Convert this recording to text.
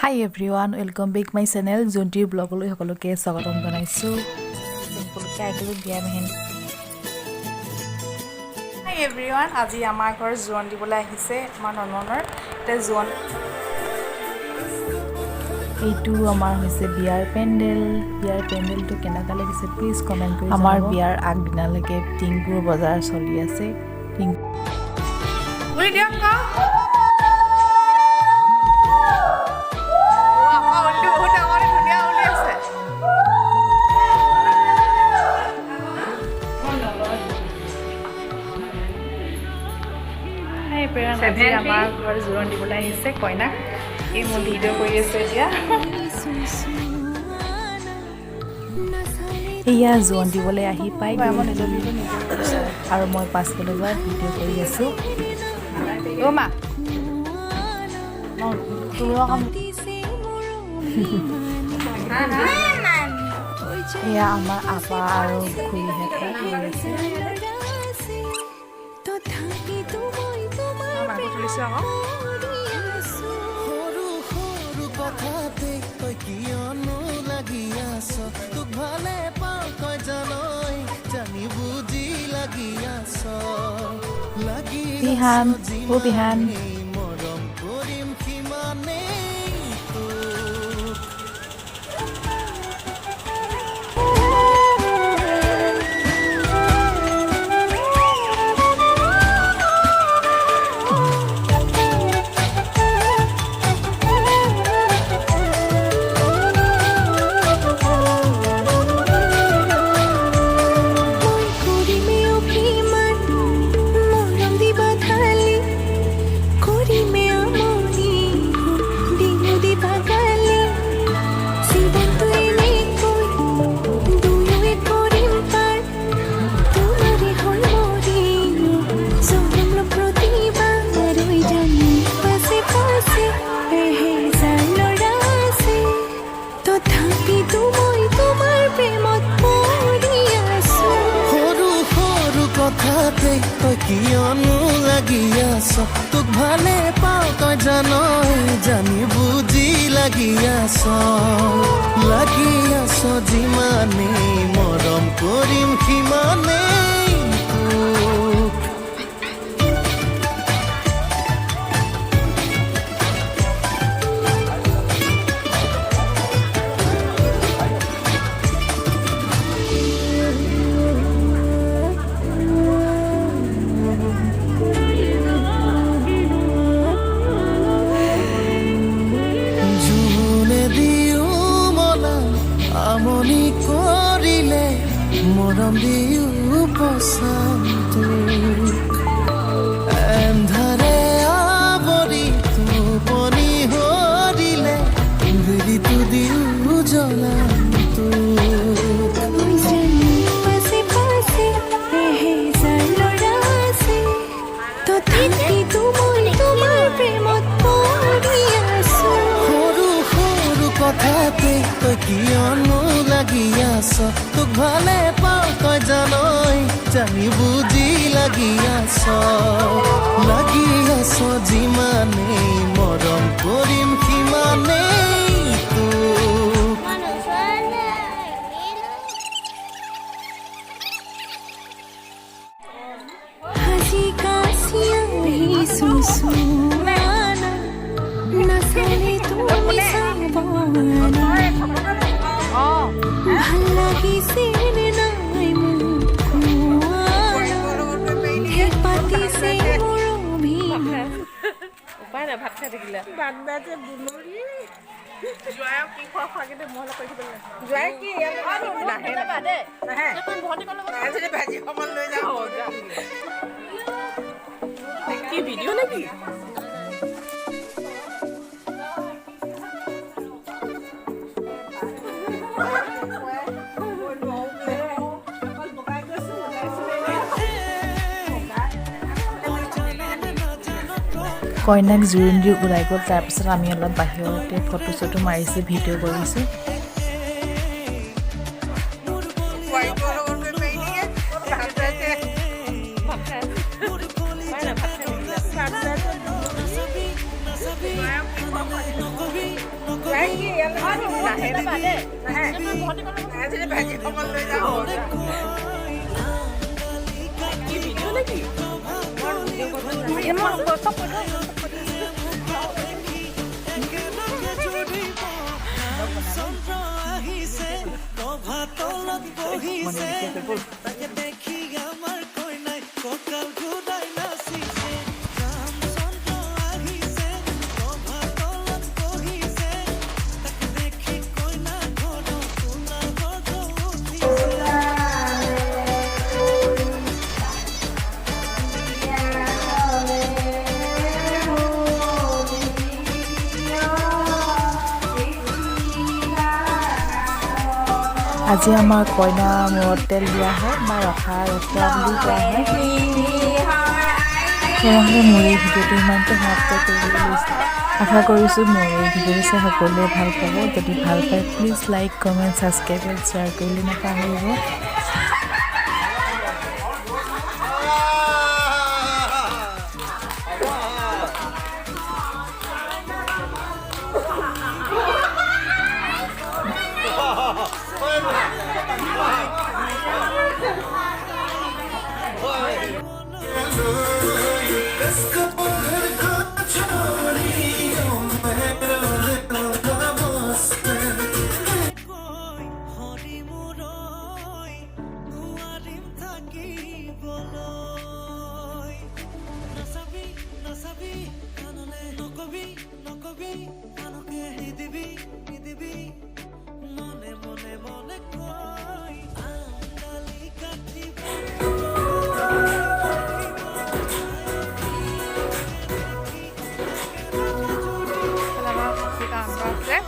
Hi everyone, welcome back my channel. Jonty vlog লৈ সকলোকে স্বাগতম জনাইছো। সকলোকে আগলৈ বিয়া মেহেন। Hi everyone, আজি আমাৰ ঘৰ জোৰণ দিবলৈ আহিছে আমাৰ নননৰ। তে জোৰণ এইটো আমাৰ হৈছে বিয়াৰ পেণ্ডেলটো কেনেকা লাগিছে প্লিজ কমেন্ট কৰি জনাব। আমাৰ বিয়াৰ আগদিনালৈকে টিংপুৰ বজাৰ চলি আছে। বুলি দিয়ক ক আমাৰ ঘৰ জোৰণ দিবলৈ আহিছে কইনাক এই মোৰ ভিডিঅ' কৰি আছে এতিয়া এয়া জোৰণ দিবলৈ আহি পাই মই নিজৰ ভিডিঅ' নিজে আৰু মই পাছফালে যোৱা ভিডিঅ' কৰি আছো অ' মা এয়া আমাৰ আপা আৰু খুৰীহঁতে কৰি আছে Pihan, oh Pihan. কিয়নো লাগি আছ তোক ভালে পাওঁ তই জানি বুজি লাগি আছ যিমানেই মৰম কৰিম সিমানেই তোক আমনি কৰিলে মৰম দিও পছন্দ এন্ধাৰে আৱৰি টোপনি হৰিলে বিৰিটো দিও জ্বলাটো কথাতে তই কিয়নো লাগি আছ তোক ভালে পাওঁ তই জানি বুজি লাগি আছ যিমানেই মৰম কৰিম সিমানেই তোক হাসি কাছিয়া নাচালে তুমি ভাল লাগিছে নাই মোক পাতিছে মোৰ উপায় নাই ভাত খাই থাকিলে বাগদাতে বুনৰি জয় কি খোৱাগে মহলা কৈ দিব জয় কি নাহে বাদে নাহে ভণ্টি কল আজি ভাজি সমল লৈ যাও কি ভিডিও নেকি কইনাক জোৰোণ দি ওলাই গ'ল তাৰপিছত আমি অলপ বাহিৰতে ফটো চটো মাৰিছোঁ ভিডিঅ' কৰিছোঁ আজি আমাৰ কইনা মূৰত তেল দিয়া হয় বা ৰখা ৰখোৱা বুলি কোৱা হয়। তেনেহ'লে মোৰ এই ভিডিঅ'টো ইমানতে সমাপ্ত কৰিবলৈ লৈছোঁ। আশা কৰিছোঁ মোৰ এই ভিডিঅ'টো চাই সকলোৱে ভাল পাব। যদি ভাল পায় প্লিজ লাইক কমেণ্ট ছাবস্ক্ৰাইব আৰু শ্বেয়াৰ কৰিবলৈ নাপাহৰিব। Selamat berangkat.